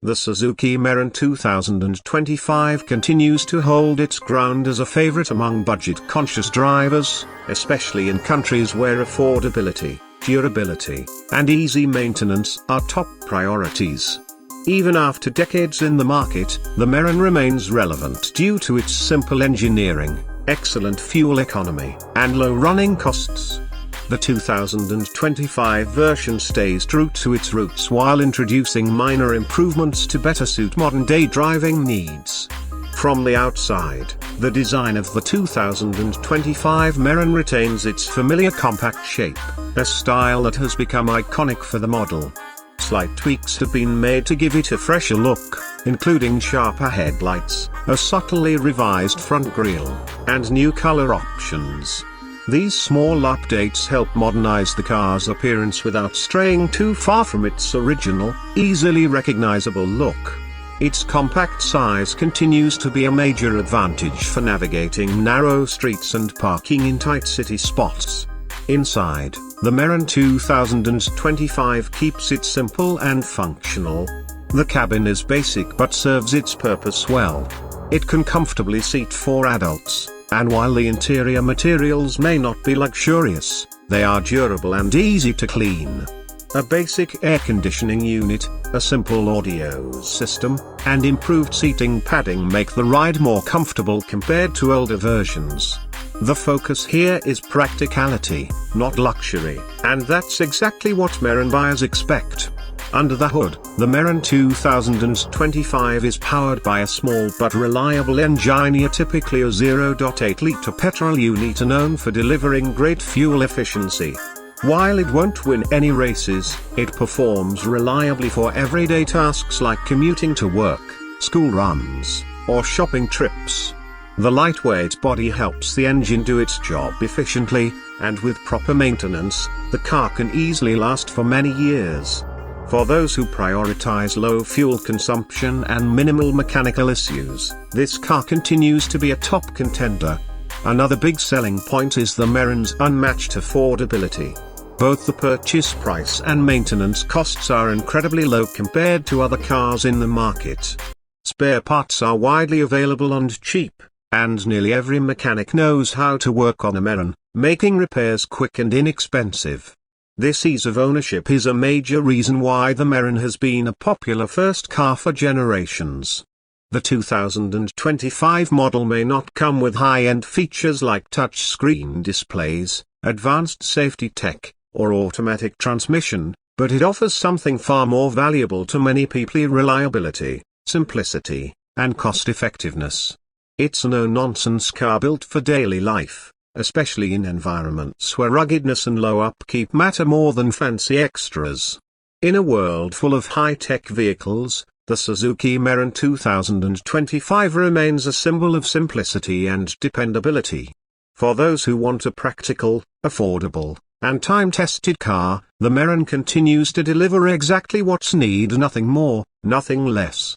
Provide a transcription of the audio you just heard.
The Suzuki Mehran 2025 continues to hold its ground as a favorite among budget-conscious drivers, especially in countries where affordability, durability, and easy maintenance are top priorities. Even after decades in the market, the Mehran remains relevant due to its simple engineering, excellent fuel economy, and low running costs. The 2025 version stays true to its roots while introducing minor improvements to better suit modern-day driving needs. From the outside, the design of the 2025 Mehran retains its familiar compact shape, a style that has become iconic for the model. Slight tweaks have been made to give it a fresher look, including sharper headlights, a subtly revised front grille, and new color options. These small updates help modernize the car's appearance without straying too far from its original, easily recognizable look. Its compact size continues to be a major advantage for navigating narrow streets and parking in tight city spots. Inside, the Mehran 2025 keeps it simple and functional. The cabin is basic but serves its purpose well. It can comfortably seat 4 adults. And while the interior materials may not be luxurious, they are durable and easy to clean. A basic air conditioning unit, a simple audio system, and improved seating padding make the ride more comfortable compared to older versions. The focus here is practicality, not luxury, and that's exactly what Mehran buyers expect. Under the hood, the Mehran 2025 is powered by a small but reliable engine, typically a 0.8-litre petrol unit known for delivering great fuel efficiency. While it won't win any races, it performs reliably for everyday tasks like commuting to work, school runs, or shopping trips. The lightweight body helps the engine do its job efficiently, and with proper maintenance, the car can easily last for many years. For those who prioritize low fuel consumption and minimal mechanical issues, this car continues to be a top contender. Another big selling point is the Mehran's unmatched affordability. Both the purchase price and maintenance costs are incredibly low compared to other cars in the market. Spare parts are widely available and cheap, and nearly every mechanic knows how to work on a Mehran, making repairs quick and inexpensive. This ease of ownership is a major reason why the Mehran has been a popular first car for generations. The 2025 model may not come with high-end features like touchscreen displays, advanced safety tech, or automatic transmission, but it offers something far more valuable to many people: reliability, simplicity, and cost-effectiveness. It's a no-nonsense car built for daily life, especially in environments where ruggedness and low upkeep matter more than fancy extras. In a world full of high-tech vehicles, the Suzuki Mehran 2025 remains a symbol of simplicity and dependability. For those who want a practical, affordable, and time-tested car, the Mehran continues to deliver exactly what's needed: nothing more, nothing less.